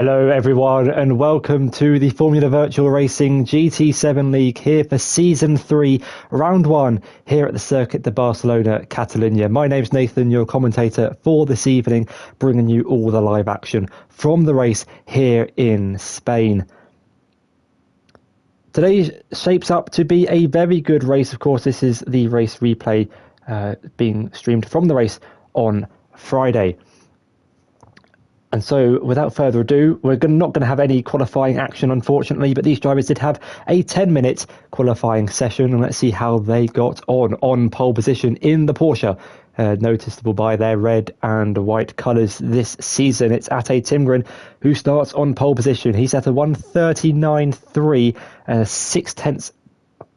Hello everyone and welcome to the Formula Virtual Racing GT7 League here for Season 3, Round 1 here at the Circuit de Barcelona, Catalunya. My name's Nathan, your commentator for this evening, bringing you all the live action from the race here in Spain. Today shapes up to be a very good race. Of course, this is the race replay being streamed from the race on Friday. And so, without further ado, we're not going to have any qualifying action, unfortunately, but these drivers did have a 10-minute qualifying session, and let's see how they got on pole position in the Porsche. Noticeable by their red and white colours this season. It's Ate Timgren who starts on pole position. He's at a 1:39.3, 6/10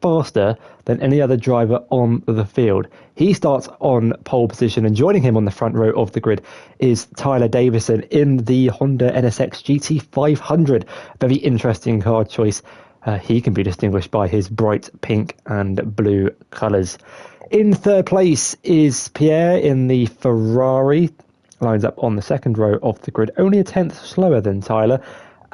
faster than any other driver on the field. He starts on pole position, and joining him on the front row of the grid is Tyler Davison in the Honda NSX GT500. Very interesting car choice. He can be distinguished by his bright pink and blue colours. In third place is Pierre in the Ferrari. Lines up on the second row of the grid, only a tenth slower than Tyler,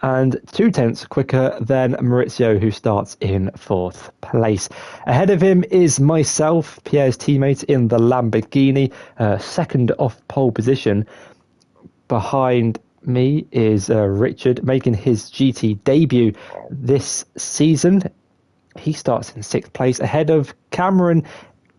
and 2/10 quicker than Maurizio, who starts in fourth place. Ahead of him is myself, Pierre's teammate in the Lamborghini, second off pole position. Behind me is Richard, making his GT debut this season. He starts in sixth place, ahead of Cameron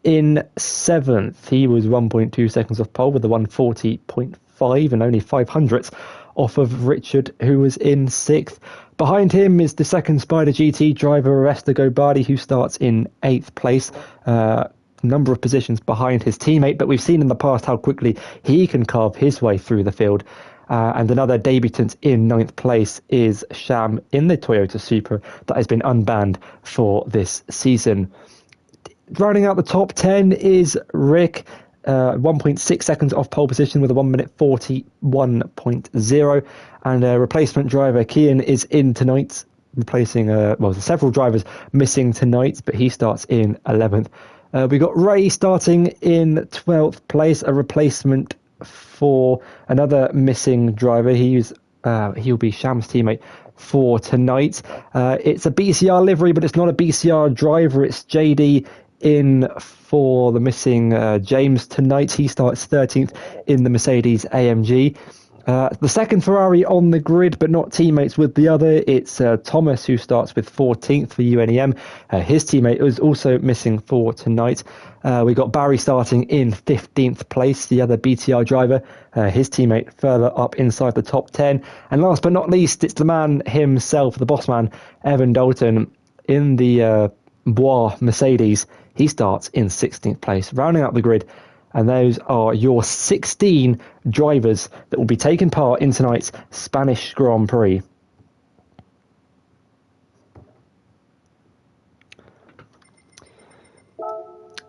in seventh. He was 1.2 seconds off pole with a 1:40.5 and only 500ths off of Richard, who was in sixth. Behind him is the second Spider GT driver, Oreste Gobadi, who starts in eighth place. Number of positions behind his teammate, but we've seen in the past how quickly he can carve his way through the field. And another debutant in ninth place is Sham in the Toyota Supra that has been unbanned for this season. Rounding out the top 10 is Rick, 1.6 seconds off pole position with a 1:41.0, and replacement driver Kian is in tonight, replacing there's several drivers missing tonight, but he starts in 11th. We got Ray starting in 12th place, a replacement for another missing driver. He'll be Sham's teammate for tonight. It's a BCR livery, but it's not a BCR driver. It's JD in for the missing James tonight. He starts 13th in the Mercedes AMG. The second Ferrari on the grid, but not teammates with the other. It's Thomas, who starts with 14th for UNEM. His teammate was also missing for tonight. We got Barry starting in 15th place, the other BTR driver. His teammate further up inside the top 10. And last but not least, it's the man himself, the boss man, Evan Dalton, in the Bois Mercedes. He starts in 16th place, rounding out the grid. And those are your 16 drivers that will be taking part in tonight's Spanish Grand Prix.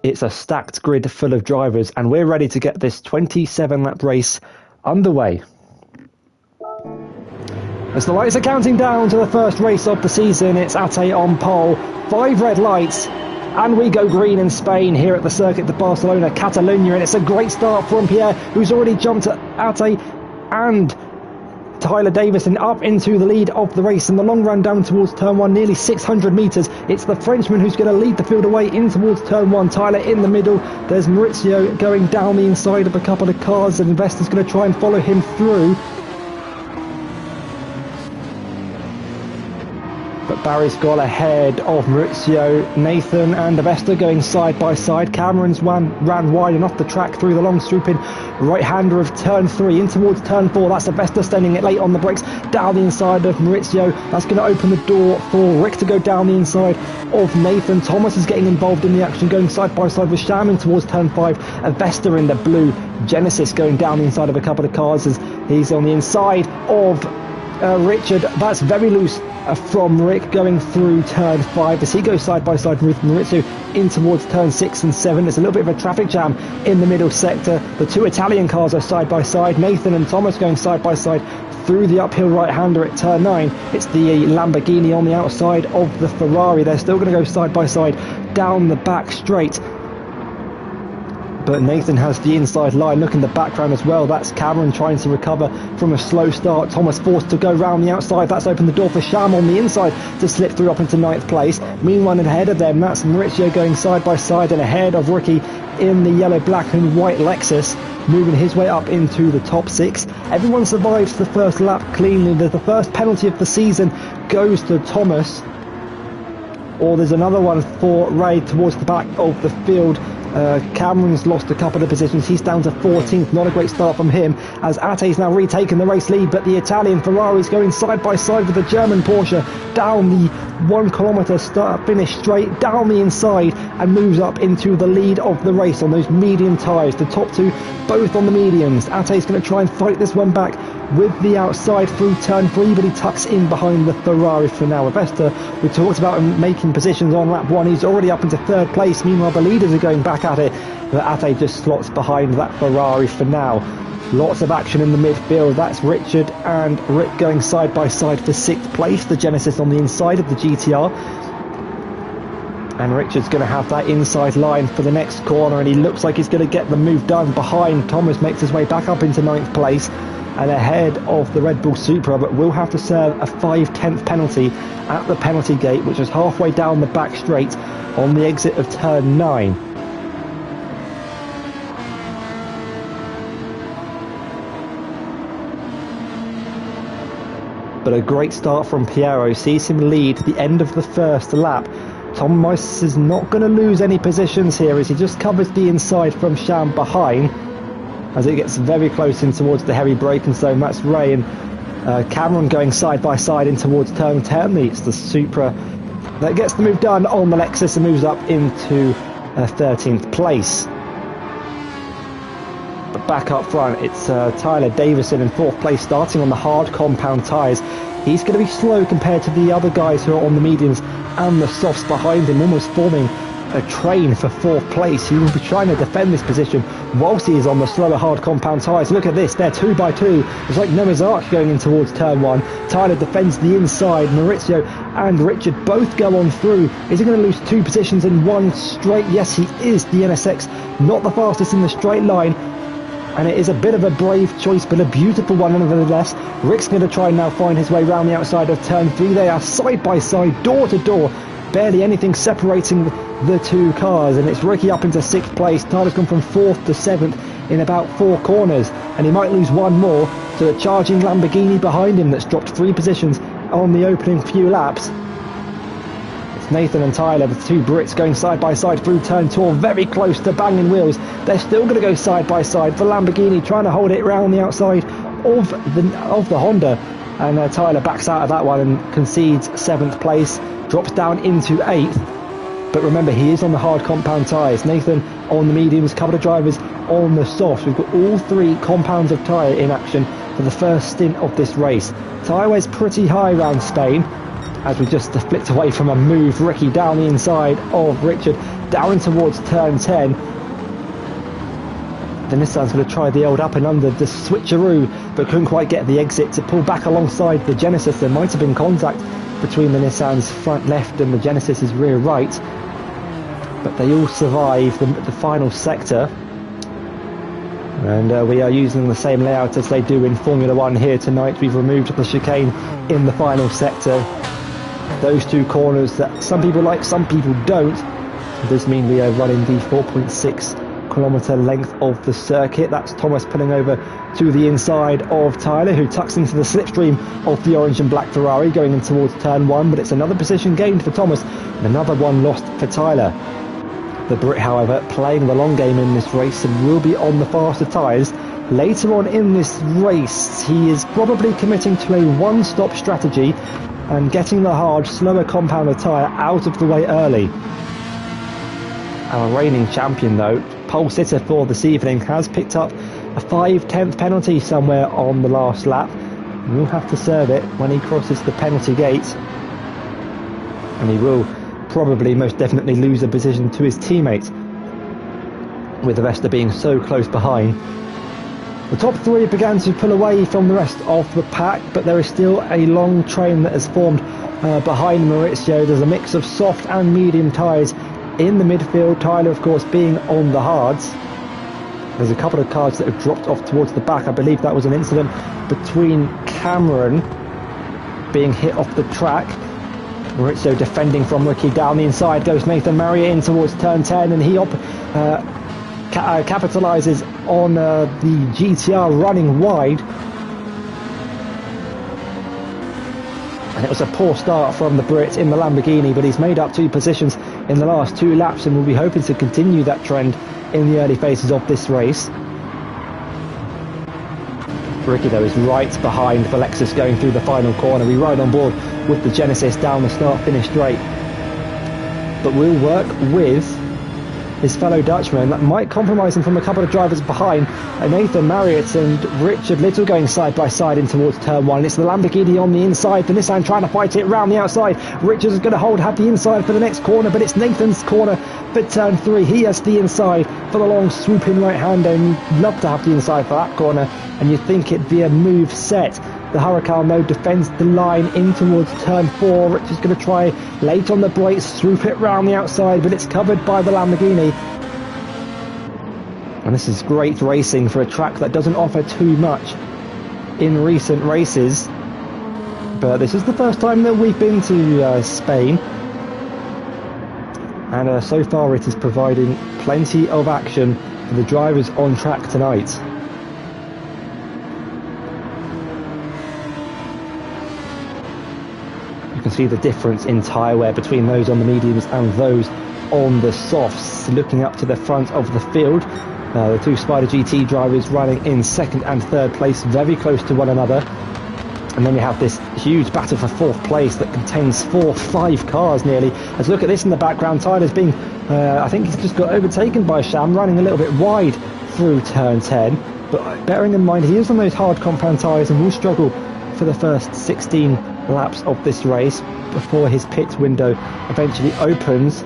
It's a stacked grid full of drivers, and we're ready to get this 27-lap race underway. As the lights are counting down to the first race of the season, it's Ate on pole, 5 red lights, and we go green in Spain here at the Circuit de Barcelona, Catalunya, and it's a great start from Pierre, who's already jumped at Ate and Tyler Davison up into the lead of the race. In the long run down towards turn 1, nearly 600 metres, it's the Frenchman who's going to lead the field away in towards turn 1. Tyler in the middle, there's Maurizio going down the inside of a couple of cars, and Investor's going to try and follow him through. But Barry's got ahead of Maurizio, Nathan and Avesta going side by side. Cameron's ran wide and off the track through the long swooping right-hander of turn 3 in towards turn 4. That's Avesta standing it late on the brakes down the inside of Maurizio. That's going to open the door for Rick to go down the inside of Nathan. Thomas is getting involved in the action, going side by side with Shaman towards turn 5. Avesta in the blue Genesis going down the inside of a couple of cars as he's on the inside of Richard. That's very loose from Rick going through turn 5 as he goes side by side with Maurizio in towards turn 6 and 7. There's a little bit of a traffic jam in the middle sector. The two Italian cars are side by side. Nathan and Thomas going side by side through the uphill right-hander at turn 9. It's the Lamborghini on the outside of the Ferrari. They're still going to go side by side down the back straight. But Nathan has the inside line. Look in the background as well. That's Cameron trying to recover from a slow start. Thomas forced to go round the outside. That's opened the door for Sham on the inside to slip through up into 9th place. Meanwhile, ahead of them, that's Maurizio going side by side and ahead of Ricky in the yellow, black and white Lexus, moving his way up into the top 6. Everyone survives the first lap cleanly. The first penalty of the season goes to Thomas. Or there's another one for Ray towards the back of the field. Cameron's lost a couple of positions. He's down to 14th. Not a great start from him, as Ate's now retaken the race lead, but the Italian Ferrari's going side by side with the German Porsche down the 1 kilometre start finish straight down the inside, and moves up into the lead of the race on those medium tyres. The top 2 both on the mediums. Ate's going to try and fight this one back with the outside through turn 3, but he tucks in behind the Ferrari for now. Vesta, we talked about him making positions on lap 1. He's already up into 3rd place. Meanwhile, the leaders are going back at it, but Ate just slots behind that Ferrari for now. Lots of action in the midfield. That's Richard and Rick going side by side for 6th place. The Genesis on the inside of the GTR. And Richard's going to have that inside line for the next corner, and he looks like he's going to get the move done behind. Thomas makes his way back up into 9th place and ahead of the Red Bull Supra, but will have to serve a 5/10 penalty at the penalty gate, which is halfway down the back straight on the exit of turn 9. But a great start from Piero sees him lead the end of the first lap. Thomas is not going to lose any positions here as he just covers the inside from Sham behind as it gets very close in towards the heavy braking zone. That's Ray and Cameron going side by side in towards turn 10. It's the Supra that gets the move done on the Lexus and moves up into 13th place. But back up front, it's Tyler Davison in 4th place, starting on the hard compound tyres. He's going to be slow compared to the other guys who are on the mediums and the softs behind him, almost forming a train for 4th place. He will be trying to defend this position whilst he is on the slower hard compound tyres. Look at this, they're 2 by 2. It's like Noah's Ark going in towards turn 1. Tyler defends the inside. Maurizio and Richard both go on through. Is he going to lose 2 positions in one straight? Yes, he is. The NSX not the fastest in the straight line, and it is a bit of a brave choice, but a beautiful one nevertheless. Rick's going to try and now find his way round the outside of turn 3. They are side by side, door to door, barely anything separating the 2 cars, and it's Ricky up into 6th place. Tyler's gone from 4th to 7th in about 4 corners, and he might lose 1 more to the charging Lamborghini behind him that's dropped 3 positions on the opening few laps. It's Nathan and Tyler, the 2 Brits, going side by side through turn 2, very close to banging wheels. They're still going to go side by side. The Lamborghini trying to hold it round the outside of the Honda, and Tyler backs out of that one and concedes 7th place, drops down into 8th. But remember, he is on the hard compound tyres. Nathan on the mediums, couple of drivers on the softs. We've got all 3 compounds of tyre in action for the first stint of this race. Tyre weight's pretty high around Spain, as we just flicked away from a move. Ricky down the inside of Richard, down towards turn 10. The Nissan's going to try the old up and under, the switcheroo, but couldn't quite get the exit to pull back alongside the Genesis. There might have been contact between the Nissan's front left and the Genesis's rear right, but they all survive the final sector. And we are using the same layout as they do in Formula 1 here tonight. We've removed the chicane in the final sector. Those 2 corners that some people like, some people don't. This means we are running the 4.6 kilometre length of the circuit. That's Thomas pulling over to the inside of Tyler, who tucks into the slipstream of the orange and black Ferrari going in towards turn 1, but it's another position gained for Thomas and another one lost for Tyler. The Brit, however, playing the long game in this race and will be on the faster tyres. Later on in this race, he is probably committing to a one-stop strategy and getting the hard, slower compounder tyre out of the way early. Our reigning champion, though, pole sitter for this evening, has picked up a 5/10 penalty somewhere on the last lap. He'll have to serve it when he crosses the penalty gate, and he will probably most definitely lose a position to his teammate, with the rest being so close behind. The top 3 began to pull away from the rest of the pack, but there is still a long train that has formed behind Maurizio. There's a mix of soft and medium tyres in the midfield, Tyler of course being on the hards. There's a couple of cars that have dropped off towards the back. I believe that was an incident between Cameron being hit off the track. Maurizio defending from Ricky. Down the inside goes Nathan Marriott in towards turn 10, and he capitalises on the GTR running wide. And it was a poor start from the Brit in the Lamborghini, but he's made up 2 positions in the last 2 laps and will be hoping to continue that trend in the early phases of this race. Ricky, though, is right behind the Lexus going through the final corner. We ride on board with the Genesis down the start-finish straight. But we'll work with his fellow Dutchman. That might compromise him from a couple of drivers behind. Nathan Marriott and Richard Little going side by side in towards turn 1. It's the Lamborghini on the inside. The Nissan trying to fight it round the outside. Richard is going to have the inside for the next corner, but it's Nathan's corner for turn 3. He has the inside for the long swooping right-hander, and you'd love to have the inside for that corner, and you'd think it'd be a move set. The Huracan, though, defends the line in towards turn 4. Richard's going to try late on the brakes, swoop it round the outside, but it's covered by the Lamborghini. And this is great racing for a track that doesn't offer too much in recent races. But this is the first time that we've been to Spain. And so far it is providing plenty of action for the drivers on track tonight. You can see the difference in tyre wear between those on the mediums and those on the softs. Looking up to the front of the field, the 2 Spider GT drivers running in 2nd and 3rd place, very close to one another. And then we have this huge battle for 4th place that contains 5 cars nearly. Let's look at this in the background. Tyler's being, I think he's just got overtaken by Sham, running a little bit wide through turn 10. But bearing in mind he is on those hard compound tyres and will struggle for the first 16 laps of this race before his pit window eventually opens.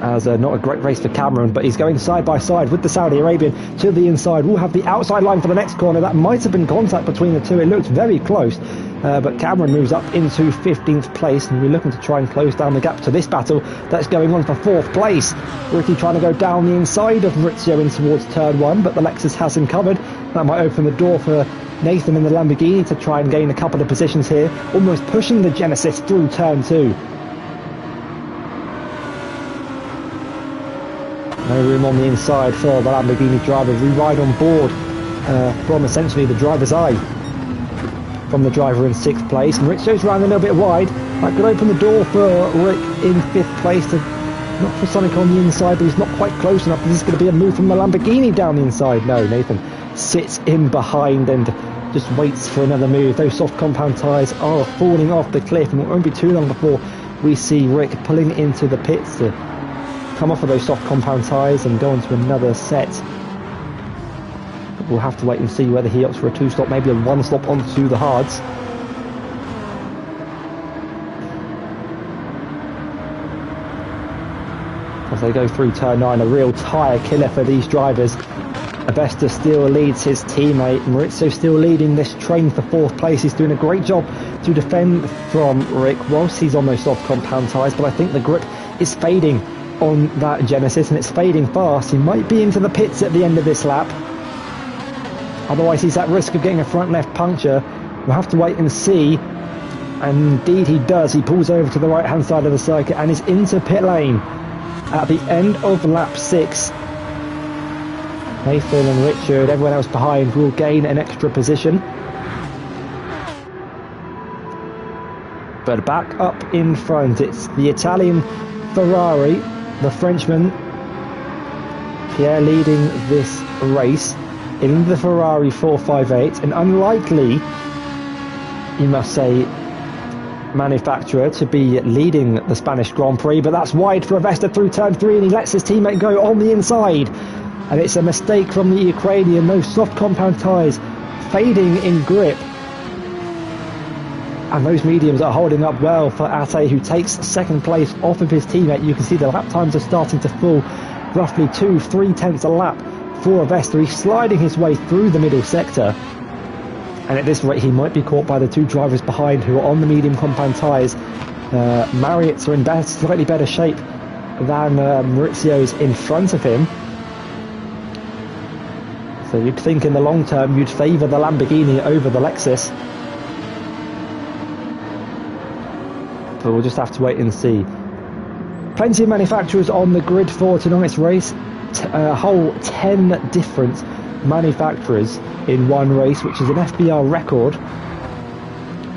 As not a great race for Cameron, but he's going side by side with the Saudi Arabian to the inside. We'll have the outside line for the next corner. That might have been contact between the two. It looked very close, but Cameron moves up into 15th place, and we're looking to try and close down the gap to this battle that's going on for 4th place. Ricky trying to go down the inside of Maurizio in towards turn 1, but the Lexus has him covered. That might open the door for Nathan and the Lamborghini to try and gain a couple of positions here, almost pushing the Genesis through turn 2. No room on the inside for the Lamborghini driver. We ride on board from essentially the driver's eye from the driver in 6th place. Maurizio's ran a little bit wide. That could open the door for Rick in 5th place to not for something on the inside, but he's not quite close enough. This is going to be a move from the Lamborghini down the inside. No, Nathan sits in behind and just waits for another move. Those soft compound tyres are falling off the cliff, and it won't be too long before we see Rick pulling into the pits to come off of those soft compound tyres and go on to another set. But we'll have to wait and see whether he opts for a 2-stop, maybe a 1-stop onto the hards. As they go through turn 9, a real tyre killer for these drivers. Abesta still leads his teammate. Maurizio still leading this train for 4th place. He's doing a great job to defend from Rick whilst he's on those soft compound tyres, but I think the grip is fading on that Genesis, and it's fading fast. He might be into the pits at the end of this lap. Otherwise he's at risk of getting a front left puncture. We'll have to wait and see. And indeed he does. He pulls over to the right hand side of the circuit and is into pit lane at the end of lap 6. Nathan and Richard, everyone else behind, will gain an extra position. But back up in front, it's the Italian Ferrari, the Frenchman Pierre leading this race in the Ferrari 458. An unlikely, you must say, manufacturer to be leading the Spanish Grand Prix, but that's wide for Avesta through turn 3, and he lets his teammate go on the inside, and it's a mistake from the Ukrainian. Those soft compound tyres fading in grip, and those mediums are holding up well for Ate, who takes 2nd place off of his teammate. You can see the lap times are starting to fall, roughly 2-3 tenths a lap for Avesta. He's sliding his way through the middle sector, and at this rate he might be caught by the 2 drivers behind who are on the medium compound tyres. Marriott's are in slightly better shape than Maurizio's in front of him. So you'd think in the long term you'd favour the Lamborghini over the Lexus. But we'll just have to wait and see. Plenty of manufacturers on the grid for tonight's race. A whole 10 different manufacturers in one race, which is an FVR record.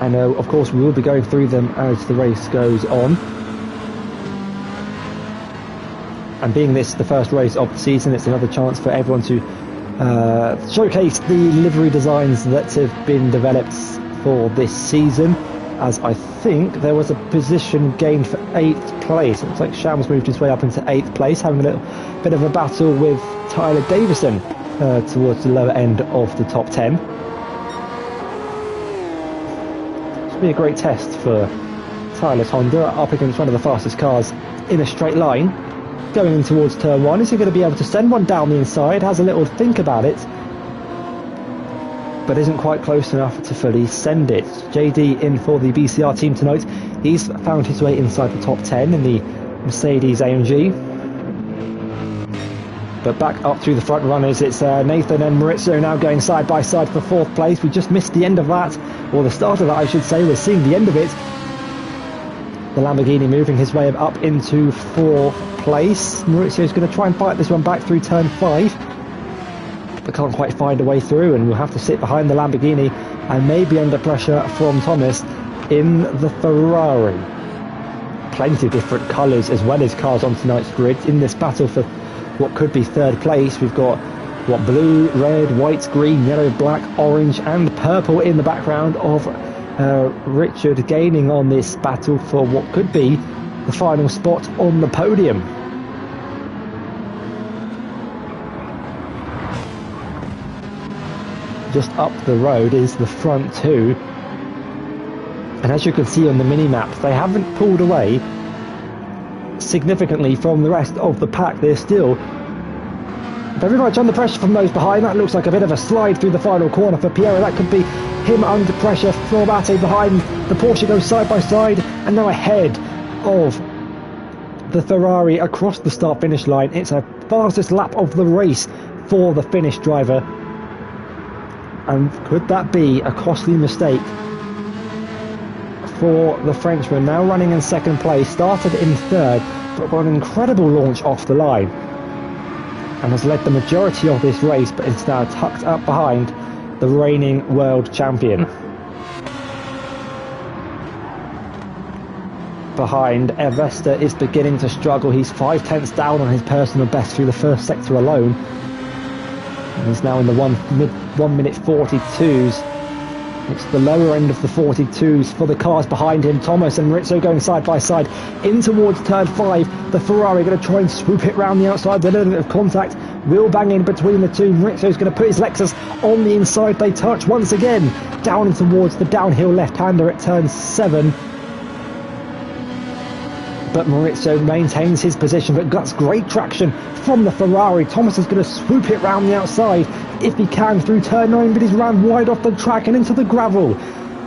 And of course we will be going through them as the race goes on. And being this the first race of the season, it's another chance for everyone to showcase the livery designs that have been developed for this season. As I think there was a position gained for 8th place. It looks like Shams moved his way up into 8th place, having a little bit of a battle with Tyler Davison towards the lower end of the top 10. This will be a great test for Tyler's Honda, up against one of the fastest cars in a straight line. Going in towards turn 1, is he going to be able to send one down the inside? Has a little think about it, but isn't quite close enough to fully send it. JD in for the BCR team tonight. He's found his way inside the top 10 in the Mercedes AMG. But back up through the front runners, it's Nathan and Maurizio now going side by side for 4th place. We just missed the end of that, or the start of that I should say. We're seeing the end of it. The Lamborghini moving his way up into 4th place. Maurizio's going to try and fight this one back through turn 5. But can't quite find a way through, and will have to sit behind the Lamborghini and maybe under pressure from Thomas in the Ferrari. Plenty of different colours as well as cars on tonight's grid in this battle for what could be 3rd place. We've got blue, red, white, green, yellow, black, orange and purple in the background of Richard gaining on this battle for what could be the final spot on the podium. Just up the road is the front 2, and as you can see on the mini-map, they haven't pulled away significantly from the rest of the pack. They're still very much under pressure from those behind. That looks like a bit of a slide through the final corner for Piero. That could be him under pressure from Ate behind. The Porsche goes side by side and now ahead of the Ferrari across the start-finish line. It's a fastest lap of the race for the Finnish driver. And could that be a costly mistake for the Frenchman? Now running in 2nd place, started in 3rd, but got an incredible launch off the line and has led the majority of this race, but is now tucked up behind the reigning world champion. Behind, Evesta is beginning to struggle. He's 5/10 down on his personal best through the first sector alone. And he's now in the 1 minute 42s. It's the lower end of the 42s for the cars behind him. Thomas and Rizzo going side by side in towards turn 5. The Ferrari going to try and swoop it round the outside. A little bit of contact will bang in between the two. Rizzo's going to put his Lexus on the inside. They touch once again down towards the downhill left-hander at turn 7. But Maurizio maintains his position, but gets great traction from the Ferrari. Thomas is going to swoop it round the outside if he can through turn 9, but he's ran wide off the track and into the gravel,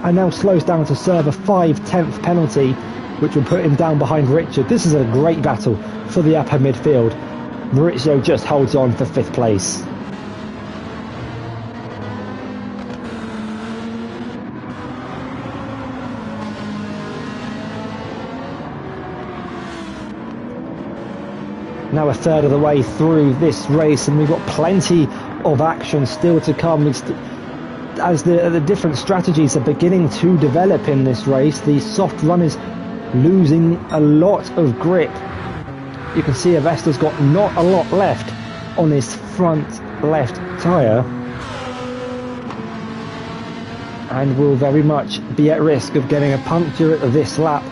and now slows down to serve a 5/10 penalty, which will put him down behind Richard. This is a great battle for the upper midfield. Maurizio just holds on for 5th place. Now a third of the way through this race, and we've got plenty of action still to come as the different strategies are beginning to develop in this race. The soft run is losing a lot of grip. You can see Avesta's got not a lot left on his front left tyre, and will very much be at risk of getting a puncture at this lap.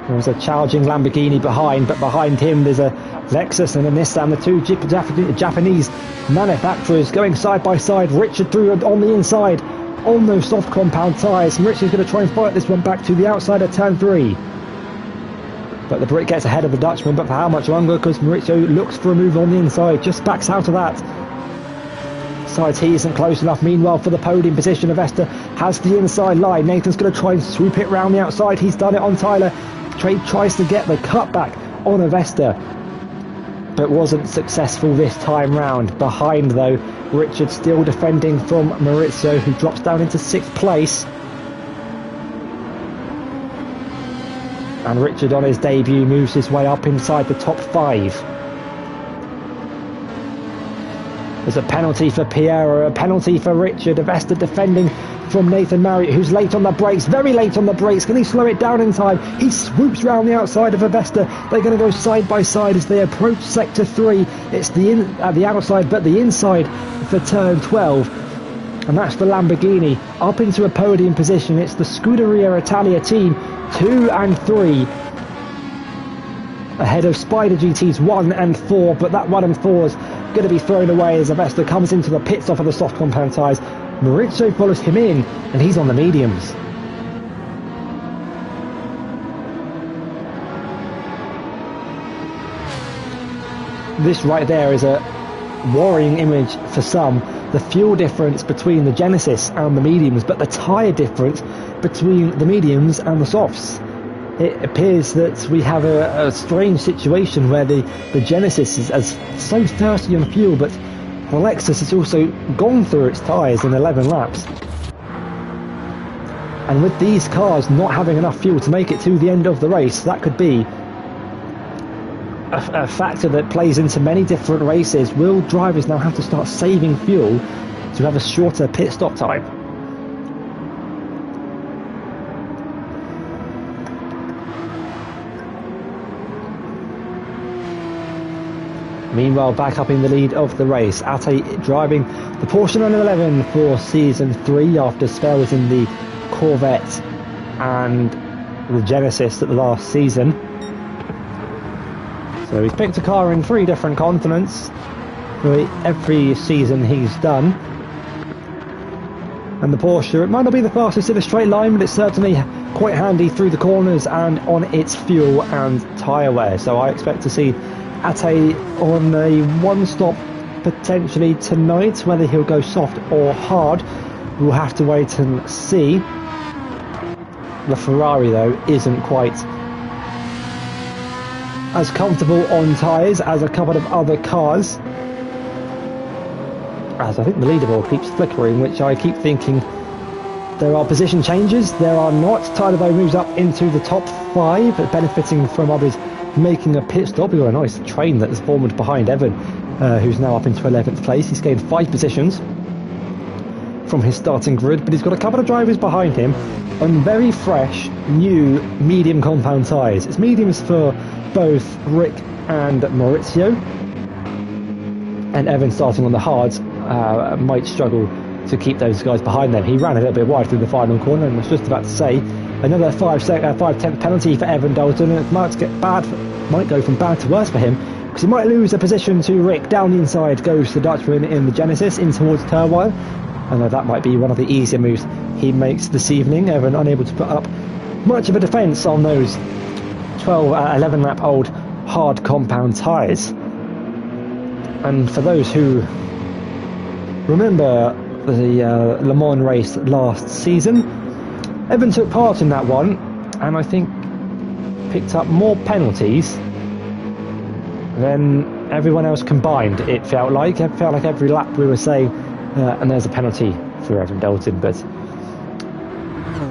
There's a challenging Lamborghini behind, but behind him there's a Lexus and a Nissan, the two Japanese manufacturers going side by side. Richard through on the inside on those soft compound tyres, and Richard's going to try and fight this one back to the outside of turn 3. But the Brit gets ahead of the Dutchman, but for how much longer? Because Maurizio looks for a move on the inside, just backs out of that. Decides he isn't close enough. Meanwhile, for the podium position, Avesta has the inside line. Nathan's going to try and swoop it round the outside. He's done it on Tyler. Trade tries to get the cutback on Avesta. but wasn't successful this time round. Behind though, Richard still defending from Maurizio, who drops down into 6th place. And Richard on his debut moves his way up inside the top 5. There's a penalty for Piero, a penalty for Richard. Avesta defending from Nathan Marriott, who's late on the brakes, very late on the brakes. Can he slow it down in time? He swoops round the outside of Avesta. They're going to go side by side as they approach sector 3. It's the outside, but the inside for turn 12. And that's the Lamborghini up into a podium position. It's the Scuderia Italia team 2 and 3. Ahead of Spider GT's 1 and 4, but that 1 and 4 is going to be thrown away as Avesta comes into the pit stop of the soft compound tyres. Maurizio follows him in, and he's on the mediums. This right there is a worrying image for some. The fuel difference between the Genesis and the mediums, but the tyre difference between the mediums and the softs. It appears that we have a strange situation where the Genesis is so thirsty on fuel, but the Lexus has also gone through its tyres in 11 laps. And with these cars not having enough fuel to make it to the end of the race, that could be a factor that plays into many different races. Will drivers now have to start saving fuel to have a shorter pit stop time? Meanwhile, back up in the lead of the race, Ate driving the Porsche 911 for Season 3 after Sver was in the Corvette and the Genesis at the last season. So he's picked a car in 3 different continents for every season he's done. And the Porsche, it might not be the fastest in a straight line, but it's certainly quite handy through the corners and on its fuel and tyre wear. So I expect to see Ate on a 1-stop potentially tonight. Whether he'll go soft or hard, we'll have to wait and see. The Ferrari though isn't quite as comfortable on tyres as a couple of other cars, as I think the leaderboard keeps flickering, which I keep thinking there are position changes. There are not. Tyler though moves up into the top 5, benefiting from others making a pit stop. We've got a nice train that is formed behind Evan, who's now up into 11th place. He's gained 5 positions from his starting grid, but he's got a couple of drivers behind him on very fresh, new, medium compound tyres. It's mediums for both Rick and Maurizio, and Evan starting on the hards might struggle to keep those guys behind them. He ran a little bit wide through the final corner, and I was just about to say another 5/10 penalty for Evan Dalton, and it might go from bad to worse for him, because he might lose a position to Rick. Down the inside goes the Dutchman in the Genesis in towards Turwire. I know that might be one of the easier moves he makes this evening. Evan unable to put up much of a defence on those 11 lap old hard compound tyres. And for those who remember the Le Mans race last season, Evan took part in that one, and I think picked up more penalties than everyone else combined. It felt like every lap we were saying, and there's a penalty for Evan Dalton. But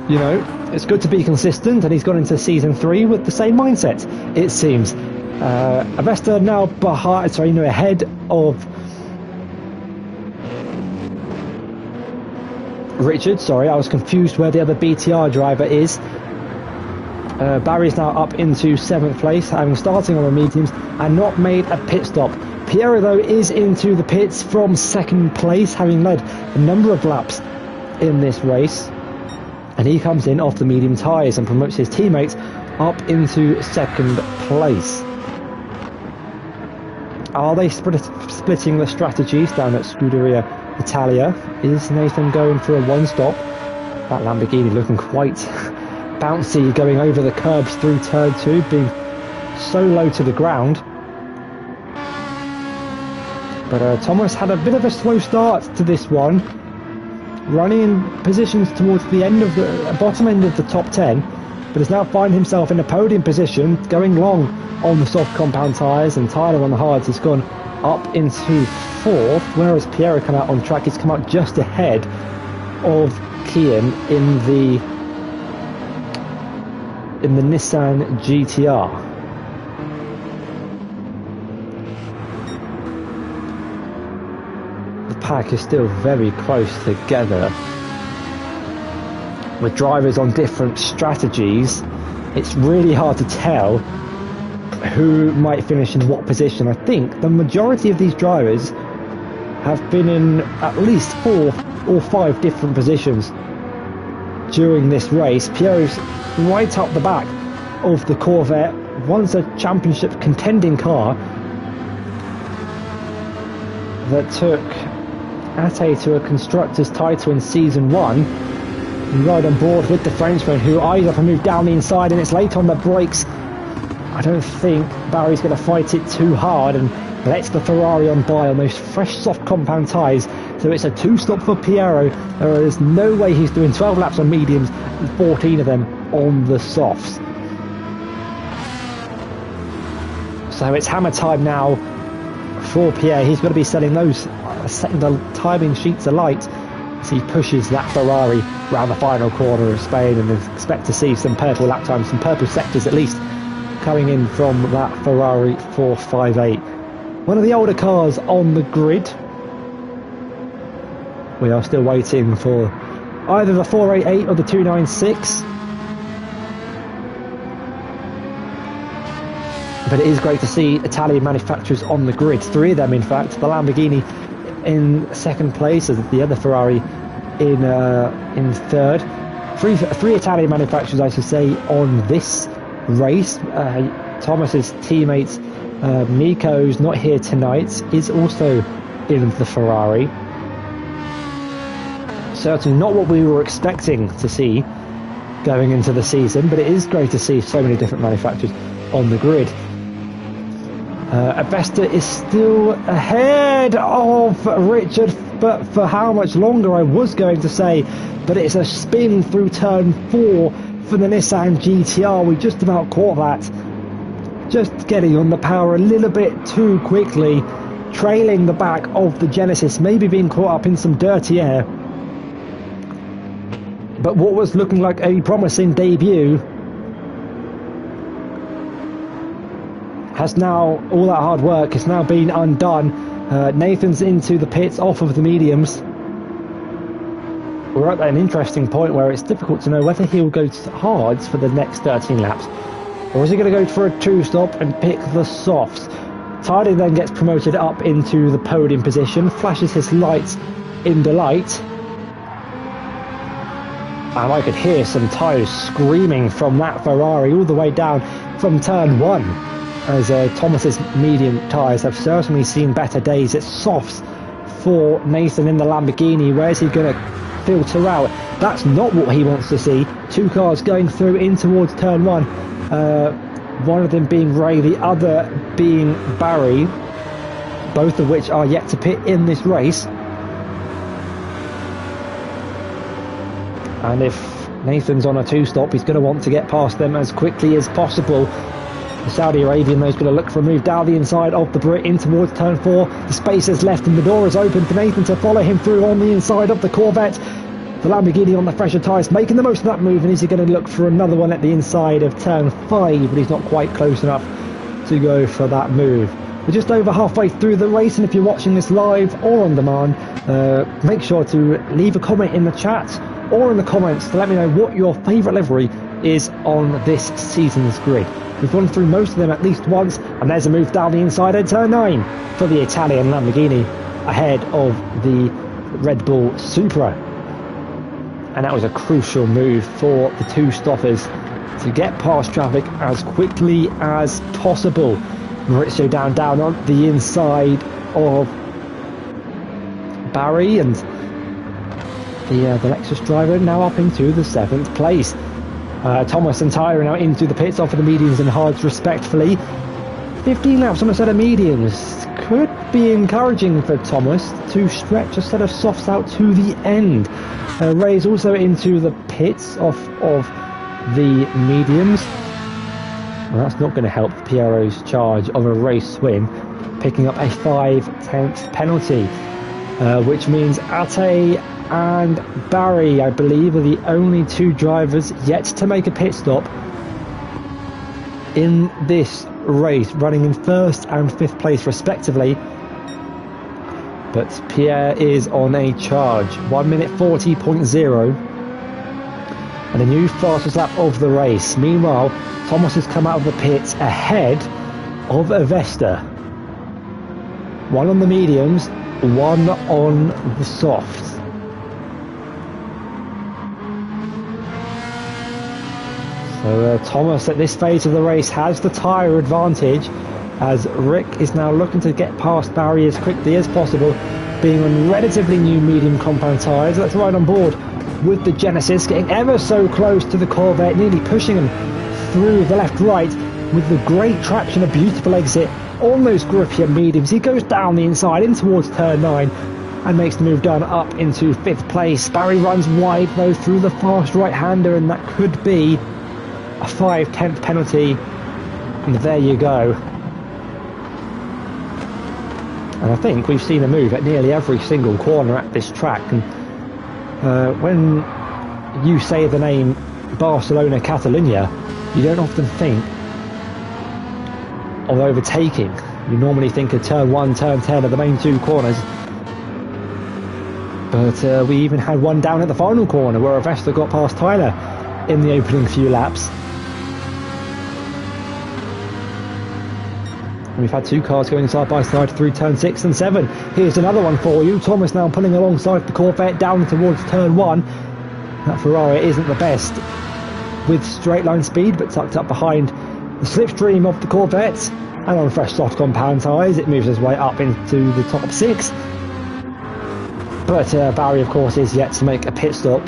you know, it's good to be consistent, and he's gone into season 3 with the same mindset, it seems. Avesta now ahead of Richard. Sorry, I was confused where the other BTR driver is. Barry's now up into 7th place, having starting on the mediums and not made a pit stop. Piero though is into the pits from 2nd place, having led a number of laps in this race, and he comes in off the medium tyres and promotes his teammates up into 2nd place. Are they splitting the strategies down at Scuderia Italia? Is Nathan going for a 1-stop? That Lamborghini looking quite bouncy, going over the curbs through turn 2, being so low to the ground. But Thomas had a bit of a slow start to this one, running in positions towards the end of the bottom end of the top 10, but has now found himself in a podium position, going long on the soft compound tyres, and Tyler on the hards has gone up into 4th, whereas Piero come out on track. He's come out just ahead of Kian in the Nissan GTR. The pack is still very close together. With drivers on different strategies, it's really hard to tell who might finish in what position. I think the majority of these drivers have been in at least 4 or 5 different positions during this race. Piero's right up the back of the Corvette, once a championship contending car that took Ate to a constructor's title in season 1. And right on board with the Frenchman, who eyes up and move down the inside, and it's late on the brakes. I don't think Barry's going to fight it too hard and lets the Ferrari on by on those fresh soft compound tyres. So it's a 2-stop for Piero. There is no way he's doing 12 laps on mediums and 14 of them on the softs. So it's hammer time now for Pierre. He's got to be setting the timing sheets alight as he pushes that Ferrari around the final corner of Spain, and expect to see some purple lap times, some purple sectors at least, coming in from that Ferrari 458. One of the older cars on the grid. We are still waiting for either the 488 or the 296. But it is great to see Italian manufacturers on the grid. 3 of them, in fact. The Lamborghini in 2nd place, as the other Ferrari in 3rd. Three Italian manufacturers, I should say, on this race. Thomas's teammate Miko's not here tonight, is also in the Ferrari. Certainly not what we were expecting to see going into the season, but it is great to see so many different manufacturers on the grid. Avesta is still ahead of Richard, but for how much longer I was going to say, but it's a spin through turn 4 for the Nissan GTR. We just about caught that. Just getting on the power a little bit too quickly, trailing the back of the Genesis, maybe being caught up in some dirty air. But what was looking like a promising debut has now, all that hard work has now been undone. Nathan's into the pits off of the mediums. We're at an interesting point where it's difficult to know whether he'll go hards for the next 13 laps, or is he going to go for a 2-stop and pick the softs. Tardy then gets promoted up into the podium position, flashes his lights in delight, and I could hear some tyres screaming from that Ferrari all the way down from turn 1, as Thomas's medium tyres have certainly seen better days. It's softs for Nathan in the Lamborghini. Where's he going to filter out? That's not what he wants to see. 2 cars going through in towards turn 1. One of them being Ray, the other being Barry, both of which are yet to pit in this race. And if Nathan's on a 2-stop, he's going to want to get past them as quickly as possible. The Saudi Arabian, though, is going to look for a move down the inside of the Brit in towards turn 4. The space is left and the door is open for Nathan to follow him through on the inside of the Corvette. The Lamborghini on the fresher tyres, making the most of that move, and is he going to look for another one at the inside of turn 5, but he's not quite close enough to go for that move. We're just over halfway through the race, and if you're watching this live or on demand, make sure to leave a comment in the chat or in the comments to let me know what your favourite livery is on this season's grid. We've gone through most of them at least once, and there's a move down the inside at turn 9 for the Italian Lamborghini ahead of the Red Bull Supra. And that was a crucial move for the 2 stoppers to get past traffic as quickly as possible. Maurizio down on the inside of Barry, and the Lexus driver now up into the 7th place. Thomas and Tyre now into the pits, off of the mediums and hards respectfully. 15 laps on a set of mediums could be encouraging for Thomas to stretch a set of softs out to the end. Ray's also into the pits off of the mediums. Well, that's not going to help Piero's charge of a race win, picking up a 5/10 penalty, which means Ate and Barry, I believe, are the only two drivers yet to make a pit stop in this race, running in 1st and 5th place respectively. But Pierre is on a charge, 1:40.0, and a new fastest lap of the race. Meanwhile, Thomas has come out of the pits ahead of Avesta. One on the mediums, one on the softs. So Thomas at this phase of the race has the tyre advantage, as Rick is now looking to get past Barry as quickly as possible, being on relatively new medium compound tyres. That's right on board with the Genesis, getting ever so close to the Corvette, nearly pushing him through the left-right with the great traction, a beautiful exit on those grippier mediums. He goes down the inside in towards turn 9 and makes the move down up into 5th place. Barry runs wide though through the fast right-hander, and that could be a 5/10 penalty, and there you go. And I think we've seen a move at nearly every single corner at this track, and when you say the name Barcelona, Catalunya, you don't often think of overtaking. You normally think of turn 1, turn 10 are the main two corners, but we even had one down at the final corner where Avesta got past Tyler in the opening few laps. And we've had two cars going side by side through turn 6 and 7. Here's another one for you. Thomas now pulling alongside the Corvette down towards turn 1. That Ferrari isn't the best with straight line speed, but tucked up behind the slipstream of the Corvette, and on fresh soft compound tyres it moves its way up into the top 6. But Barry, of course, is yet to make a pit stop,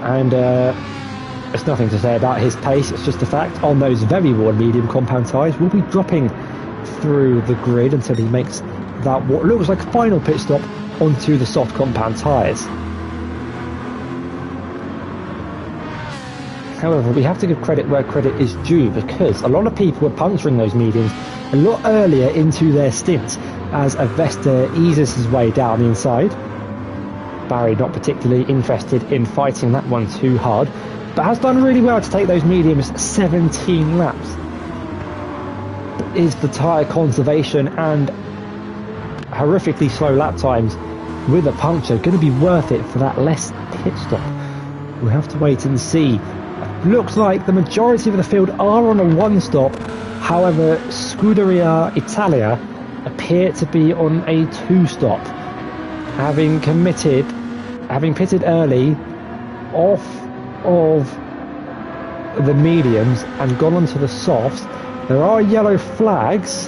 and there's nothing to say about his pace. It's just a fact. On those very worn medium compound tyres, will be dropping through the grid until he makes that what looks like a final pit stop onto the soft compound tyres. However, we have to give credit where credit is due, because a lot of people were puncturing those mediums a lot earlier into their stint as Avesta eases his way down the inside. Barry not particularly interested in fighting that one too hard, but has done really well to take those mediums 17 laps. But is the tyre conservation and horrifically slow lap times with a puncture going to be worth it for that less pit stop? We'll have to wait and see. Looks like the majority of the field are on a 1-stop. However, Scuderia Italia appear to be on a 2-stop, having pitted early off of the mediums and gone onto the softs. There are yellow flags.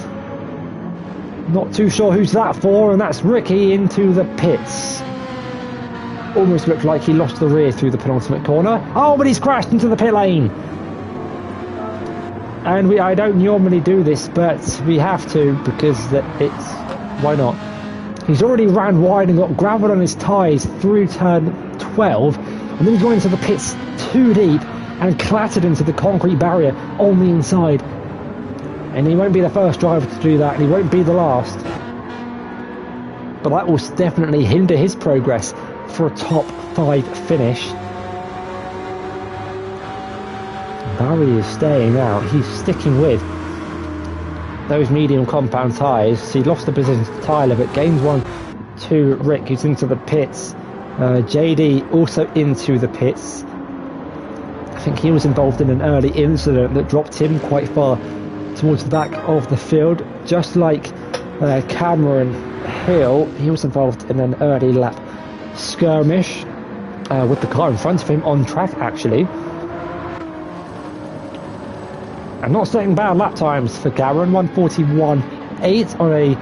Not too sure who's that for, and that's Ricky into the pits. Almost looked like he lost the rear through the penultimate corner. Oh, but he's crashed into the pit lane. And I don't normally do this, but we have to, because why not? He's already ran wide and got gravel on his tyres through turn 12, and then he's gone into the pits too deep and clattered into the concrete barrier on the inside. And he won't be the first driver to do that, and he won't be the last. But that will definitely hinder his progress for a top 5 finish. Barry is staying out. He's sticking with those medium compound tyres. He lost the position to Tyler, but gains one to Rick, who's into the pits. JD also into the pits. I think he was involved in an early incident that dropped him quite far towards the back of the field. Just like Cameron Hill, he was involved in an early lap skirmish with the car in front of him on track, actually. And not setting bad lap times for Cameron, 1:41.8 on a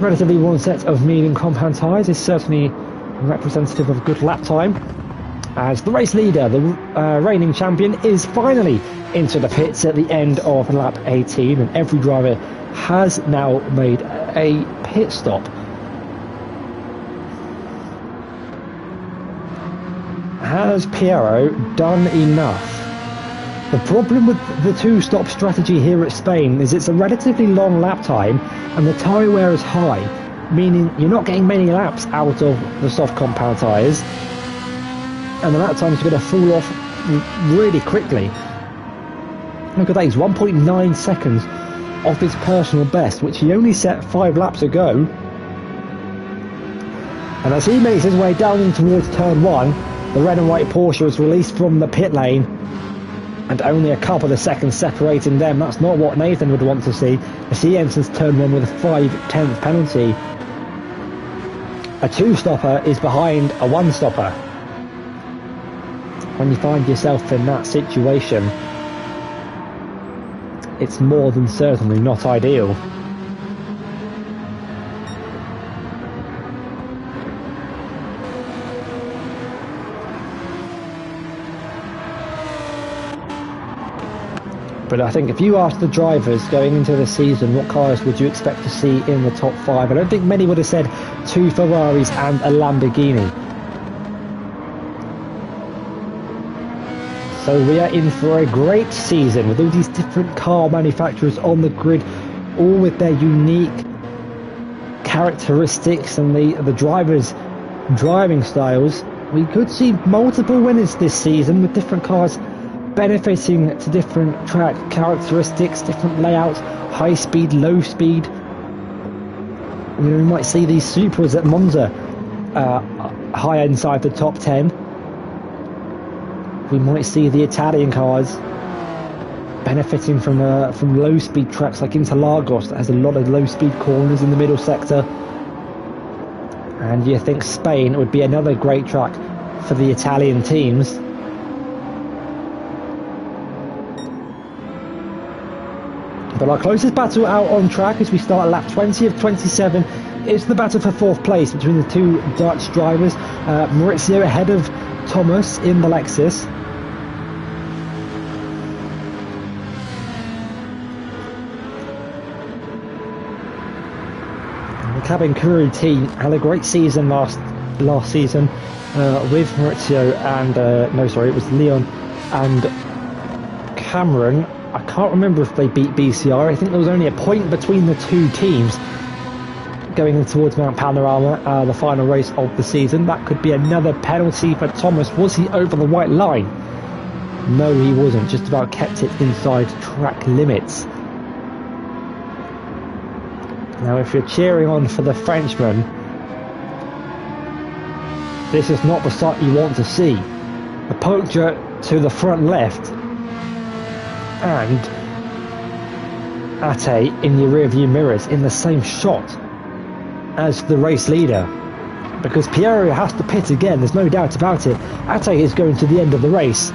relatively worn set of medium compound tyres is certainly representative of a good lap time. As the race leader, the reigning champion, is finally into the pits at the end of lap 18, and every driver has now made a pit stop. Has Piero done enough The problem with the two-stop strategy here at Spain is it's a relatively long lap time and the tyre wear is high, meaning you're not getting many laps out of the soft compound tyres, and the lap times are going to fall off really quickly. Look at that, he's 1.9 seconds off his personal best, which he only set 5 laps ago. And as he makes his way down in towards turn 1, the red and white Porsche is released from the pit lane, and only a couple of seconds separating them. That's not what Nathan would want to see, as he enters turn 1 with a 5/10 penalty. A 2-stopper is behind a 1-stopper. When you find yourself in that situation, it's more than certainly not ideal. But I think if you ask the drivers going into the season what cars would you expect to see in the top 5, I don't think many would have said 2 Ferraris and a Lamborghini. So we are in for a great season with all these different car manufacturers on the grid, all with their unique characteristics and the drivers' driving styles. We could see multiple winners this season with different cars benefiting to different track characteristics, different layouts, high speed, low speed. We might see these Supras at Monza high inside the top 10. We might see the Italian cars benefiting from low speed tracks like Interlagos that has a lot of low speed corners in the middle sector. And you think Spain would be another great track for the Italian teams. But our closest battle out on track as we start lap 20 of 27 is the battle for 4th place between the 2 Dutch drivers. Maurizio ahead of Thomas in the Lexus. And the cabin crew team had a great season last season with Maurizio and it was Leon and Cameron. I can't remember if they beat BCR. I think there was only a point between the 2 teams going towards Mount Panorama, the final race of the season. That could be another penalty for Thomas. Was he over the white line? No, he wasn't. Just about kept it inside track limits. Now, if you're cheering on for the Frenchman, this is not the sight you want to see. A puncture to the front left, and Ate in your rearview mirrors in the same shot as the race leader, because Piero has to pit again, there's no doubt about it. Ate is going to the end of the race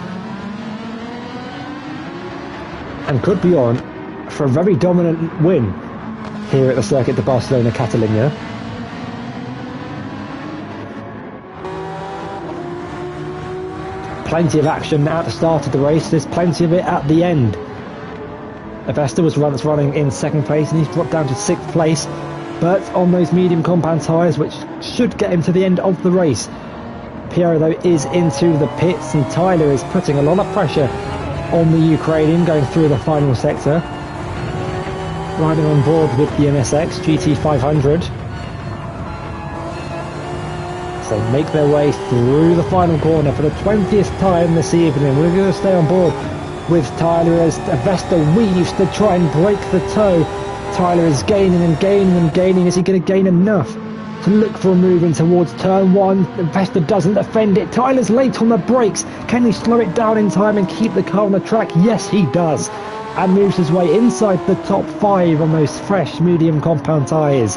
and could be on for a very dominant win here at the Circuit de Barcelona, Catalunya. Plenty of action at the start of the race, there's plenty of it at the end. Avesta was once running in 2nd place and he's dropped down to 6th place, but on those medium compound tyres, which should get him to the end of the race. Piero though is into the pits, and Tyler is putting a lot of pressure on the Ukrainian going through the final sector, riding on board with the MSX GT500. So make their way through the final corner for the 20th time this evening. We're going to stay on board with Tyler as Avesta weaves to try and break the toe. Tyler is gaining and gaining and gaining. Is he going to gain enough to look for a move in towards turn 1? Avesta doesn't defend it. Tyler's late on the brakes. Can he slow it down in time and keep the car on the track? Yes, he does. And moves his way inside the top 5 on those fresh medium compound tyres.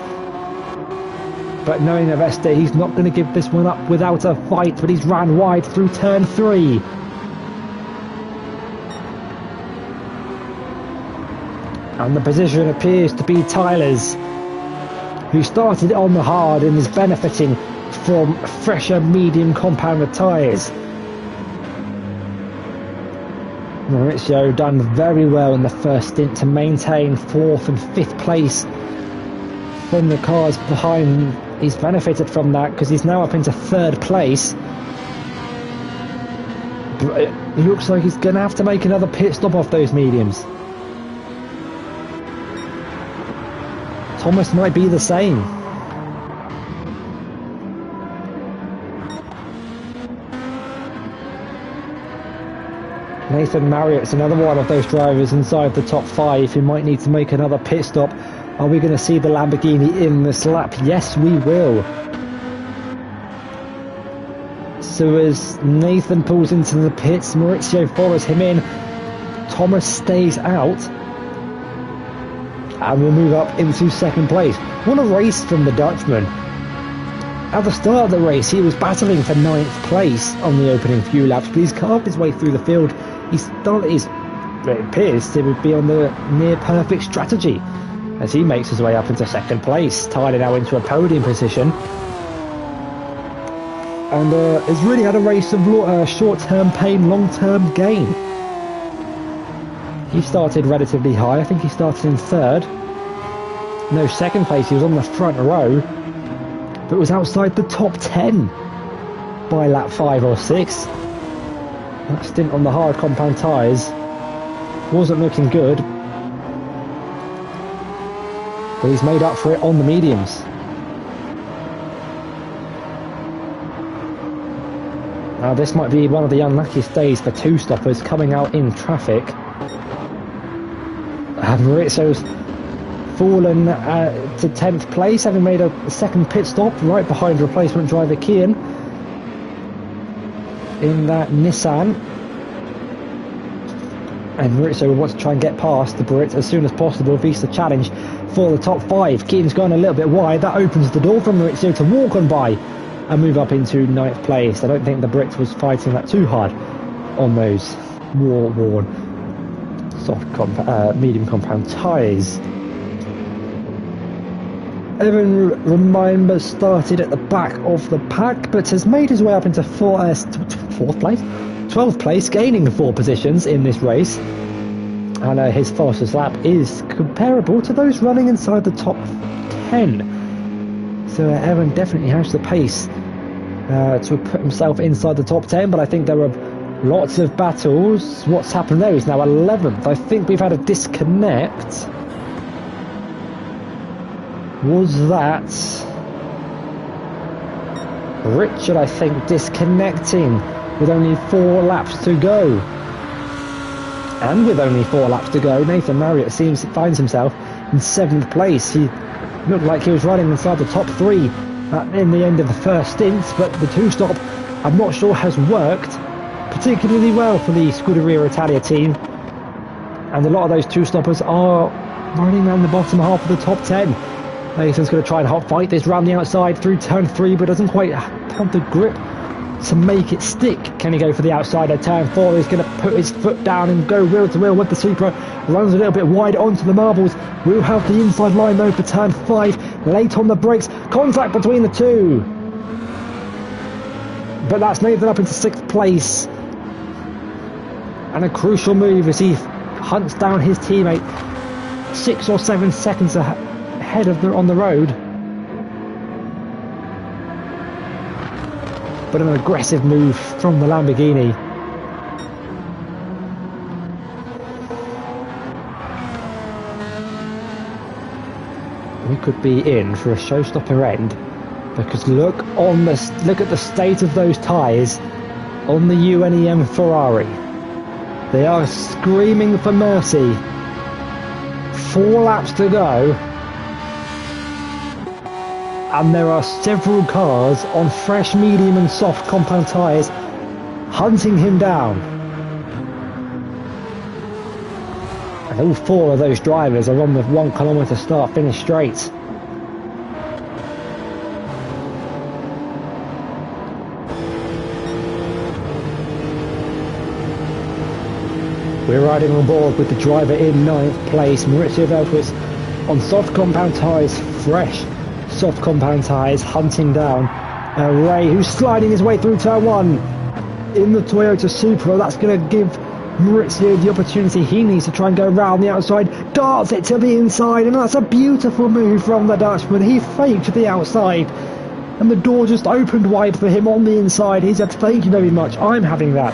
But knowing Avesta, he's not going to give this one up without a fight, but he's ran wide through turn 3. And the position appears to be Tyler's, who started on the hard and is benefiting from fresher medium compound tyres. Maurizio done very well in the first stint to maintain 4th and 5th place from the cars behind. He's benefited from that because he's now up into 3rd place. it looks like he's going to have to make another pit stop off those mediums. Thomas might be the same. Nathan Marriott's another one of those drivers inside the top 5 who might need to make another pit stop. Are we going to see the Lamborghini in this lap? Yes, we will. So as Nathan pulls into the pits, Maurizio follows him in. Thomas stays out. And we'll move up into second place. What a race from the Dutchman. At the start of the race, he was battling for 9th place on the opening few laps, but he's carved his way through the field. It appears to be on the near perfect strategy as he makes his way up into second place. Tyler now into a podium position. And has really had a race of short-term pain, long-term gain. He started relatively high. I think he started in 3rd. No, second place. He was on the front row, but was outside the top 10 by lap 5 or 6. That stint on the hard compound tyres wasn't looking good, but he's made up for it on the mediums. Now this might be one of the unluckiest days for two stoppers coming out in traffic. Maurizio's fallen to 10th place, having made a second pit stop right behind replacement driver Kian in that Nissan. And Maurizio wants to try and get past the Brit as soon as possible if he's the challenge for the top 5. Kian's gone a little bit wide. That opens the door for Maurizio to walk on by and move up into 9th place. I don't think the Brit was fighting that too hard on those war-worn medium compound tyres. Evan Remember started at the back of the pack, but has made his way up into 12th place, gaining 4 positions in this race. And his fastest lap is comparable to those running inside the top 10. So Evan definitely has the pace to put himself inside the top 10, but I think there were lots of battles. What's happened there? He's now 11th. I think we've had a disconnect. Was that Richard, I think, disconnecting with only 4 laps to go? And with only 4 laps to go, Nathan Marriott finds himself in 7th place. He looked like he was running inside the top 3 in the end of the first stint, but the 2-stop, I'm not sure, has worked particularly well for the Scuderia Italia team. And a lot of those 2-stoppers are running around the bottom half of the top 10. Nathan's going to try and fight this round the outside through turn 3, but doesn't quite have the grip to make it stick. Can he go for the outside at turn 4? He's going to put his foot down and go wheel to wheel with the Supra. Runs a little bit wide onto the marbles. We'll have the inside line though for turn 5. Late on the brakes. Contact between the two. But that's Nathan up into 6th place. And a crucial move as he hunts down his teammate 6 or 7 seconds ahead of on the road. But an aggressive move from the Lamborghini. We could be in for a showstopper end, because look at the state of those tyres on the UNEM Ferrari. They are screaming for mercy. 4 laps to go. And there are several cars on fresh, medium and soft compound tyres hunting him down. And all 4 of those drivers are on the 1 kilometre start-finish straight. We're riding on board with the driver in 9th place, Maurizio Veltwitz, on soft compound tyres, fresh soft compound tyres, hunting down Ray, who's sliding his way through turn 1 in the Toyota Supra. That's going to give Maurizio the opportunity he needs to try and go around the outside, darts it to the inside, and that's a beautiful move from the Dutchman. He faked the outside and the door just opened wide for him on the inside. He said, thank you very much, I'm having that.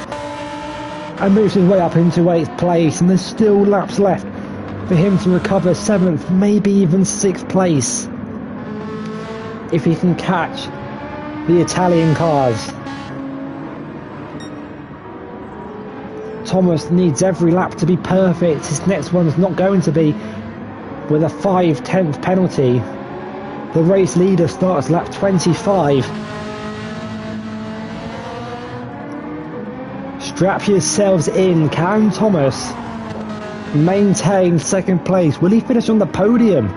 and moves his way up into 8th place, and there's still laps left for him to recover 7th, maybe even 6th place, if he can catch the Italian cars. Thomas needs every lap to be perfect. His next one's not going to be, with a 5/10 penalty. The race leader starts lap 25. Strap yourselves in. Can Thomas maintain 2nd place? Will he finish on the podium?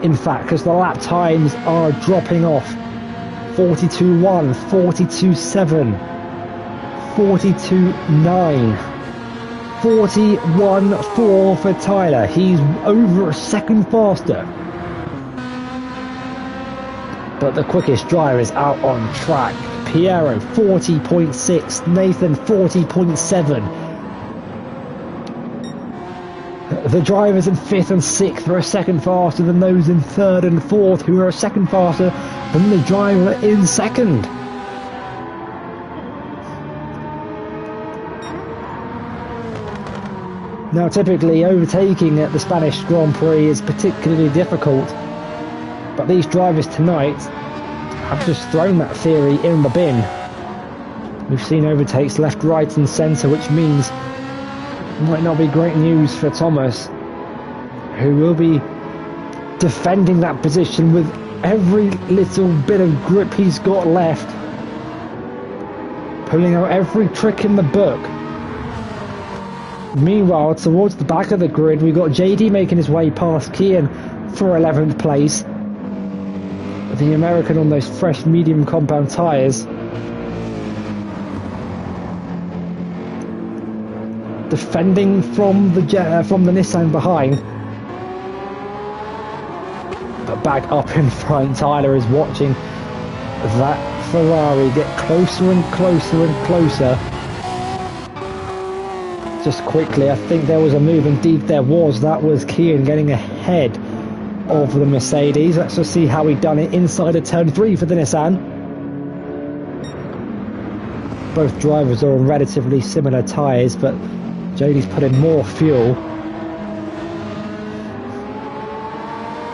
In fact, because the lap times are dropping off. 42.1, 42.7, 42.9, 41.4 for Tyler. He's over a second faster. But the quickest driver is out on track. Piero 40.6, Nathan 40.7. The drivers in 5th and 6th are a second faster than those in 3rd and 4th, who are a second faster than the driver in 2nd. Now, typically overtaking at the Spanish Grand Prix is particularly difficult, but these drivers tonight have just thrown that theory in the bin. We've seen overtakes left, right and centre, which means it might not be great news for Thomas, who will be defending that position with every little bit of grip he's got left, pulling out every trick in the book. Meanwhile, towards the back of the grid, we've got JD making his way past Kian for 11th place. The American on those fresh medium compound tyres. Defending from the Nissan behind. But back up in front, Tyler is watching that Ferrari get closer and closer and closer. Just quickly, I think there was a move. Indeed there was. That was Kian getting ahead of the Mercedes. Let's just see how he done it inside of turn 3 for the Nissan. Both drivers are on relatively similar tyres, but JD's put in more fuel.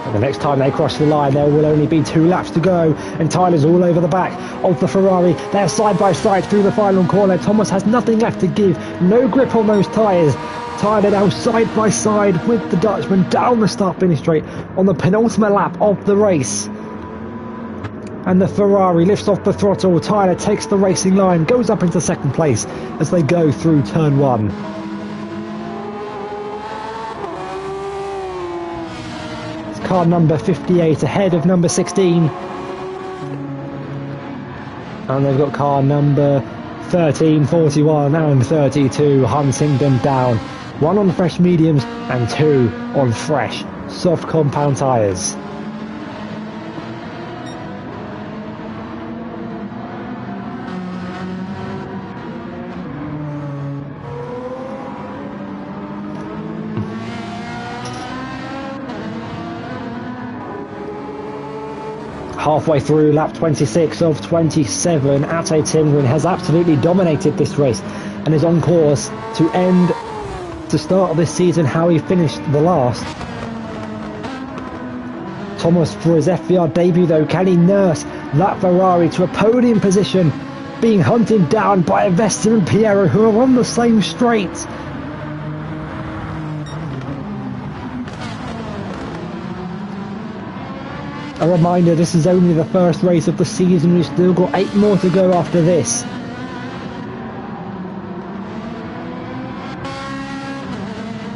And the next time they cross the line, there will only be 2 laps to go, and Tyler's all over the back of the Ferrari. They're side by side through the final corner. Thomas has nothing left to give, no grip on those tyres. Tyler now side by side with the Dutchman down the start-finish straight on the penultimate lap of the race. And the Ferrari lifts off the throttle. Tyler takes the racing line, goes up into 2nd place as they go through turn 1. It's car number 58 ahead of number 16. And they've got car number 13, 41 and 32 hunting them down. 1 on fresh mediums and 2 on fresh soft compound tyres. Halfway through lap 26 of 27, Ate Timgren has absolutely dominated this race and is on course to end the start of this season how he finished the last. Thomas, for his FVR debut though, can he nurse that Ferrari to a podium position, being hunted down by Vesta and Piero, who are on the same straight? A reminder, this is only the first race of the season. We've still got 8 more to go after this.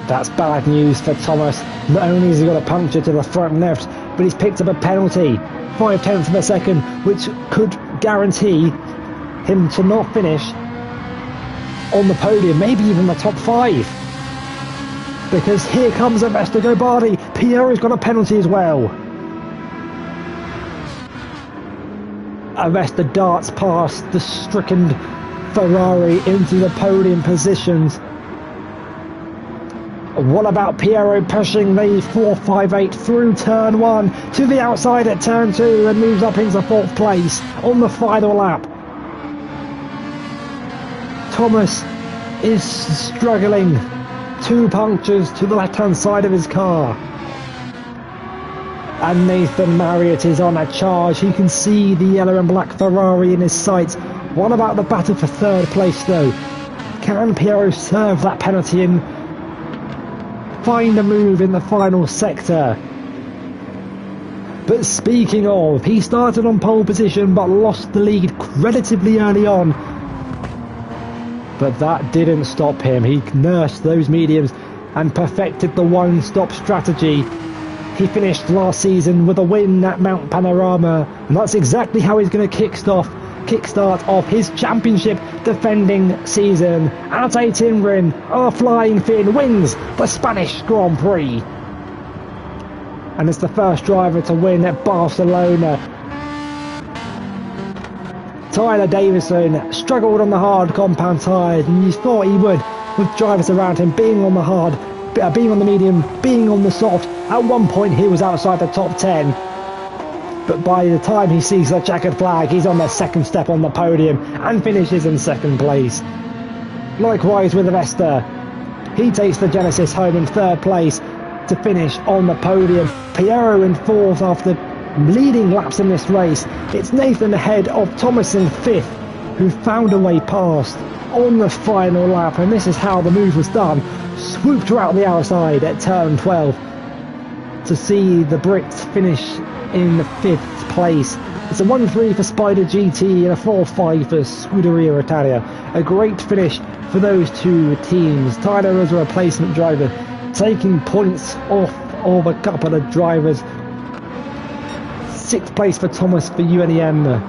That's bad news for Thomas. Not only has he got a puncture to the front left, but he's picked up a penalty, 0.5 of a second, which could guarantee him to not finish on the podium, maybe even the top 5. Because here comes Vesta Gobardi. Piero's got a penalty as well. Vesta darts past the stricken Ferrari into the podium positions. What about Piero pushing the 458 through turn 1 to the outside at turn 2 and moves up into 4th place on the final lap? Thomas is struggling. 2 punctures to the left-hand side of his car. And Nathan Marriott is on a charge. He can see the yellow and black Ferrari in his sights. What about the battle for 3rd place though? Can Piero serve that penalty and find a move in the final sector? But speaking of, he started on pole position but lost the lead relatively early on. But that didn't stop him. He nursed those mediums and perfected the one-stop strategy. He finished last season with a win at Mount Panorama, and that's exactly how he's going to kickstart off his championship defending season. Ate Tinrin, our flying Finn, wins the Spanish Grand Prix. And it's the first driver to win at Barcelona. Tyler Davison struggled on the hard compound tyres, and you thought he would, with drivers around him being on the hard, being on the medium, being on the soft. At one point he was outside the top 10, but by the time he sees the checkered flag, he's on the 2nd step on the podium and finishes in 2nd place. Likewise with Vesta, he takes the Genesis home in 3rd place to finish on the podium. Piero in 4th after leading laps in this race. It's Nathan ahead of Thomas in 5th, who found a way past on the final lap, and this is how the move was done. Swooped her out the outside at turn 12 to see the Brits finish in 5th place. It's a 1-3 for Spider GT and a 4-5 for Scuderia Italia. A great finish for those 2 teams. Tyler as a replacement driver, taking points off of a couple of drivers. 6th place for Thomas for UNEM.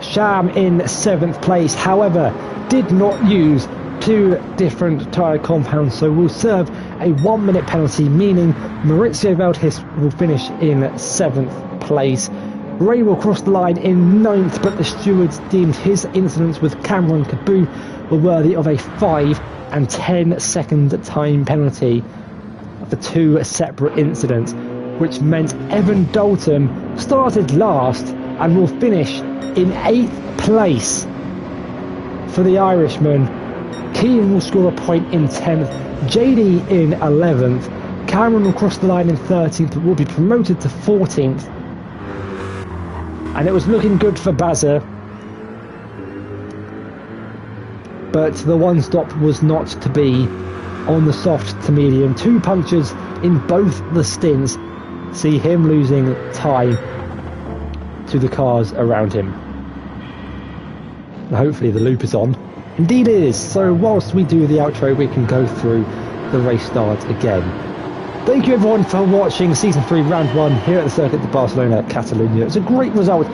Sham in 7th place, however, did not use 2 different tyre compounds, so will serve a 1-minute penalty, meaning Maurizio Veldhis will finish in 7th place. Ray will cross the line in 9th, but the stewards deemed his incidents with Cameron Caboo were worthy of a 5 and 10 second time penalty for 2 separate incidents, which meant Evan Dalton started last and will finish in 8th place for the Irishman. Keane will score a point in 10th, JD in 11th, Cameron will cross the line in 13th but will be promoted to 14th. And it was looking good for Bazza, but the one stop was not to be on the soft to medium. 2 punctures in both the stints see him losing time to the cars around him. And hopefully the loop is on. Indeed it is, so whilst we do the outro we can go through the race start again. Thank you everyone for watching Season 3 Round 1 here at the Circuit de Barcelona, Catalunya. It's a great result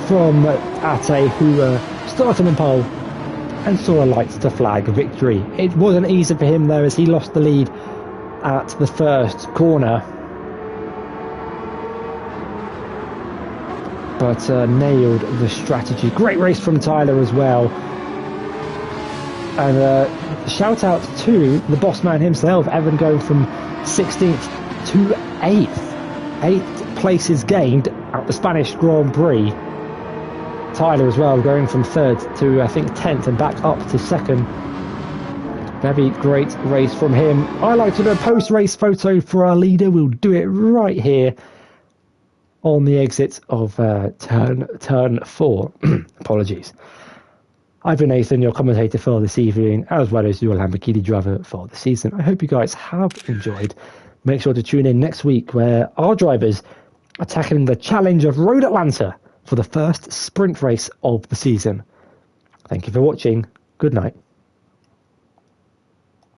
from Ate, who started on pole and saw a light to flag victory. It wasn't easy for him though, as he lost the lead at the first corner, but nailed the strategy. Great race from Tyler as well. And shout out to the boss man himself, Evan, going from 16th to 8th. 8th places gained at the Spanish Grand Prix. Tyler as well going from 3rd to I think 10th and back up to 2nd. Very great race from him. I like to do a post-race photo for our leader. We'll do it right here on the exit of turn 4. Apologies. I've been Nathan, your commentator for this evening, as well as your Lamborghini driver for the season. I hope you guys have enjoyed. Make sure to tune in next week, where our drivers are tackling the challenge of Road Atlanta for the first sprint race of the season. Thank you for watching. Good night.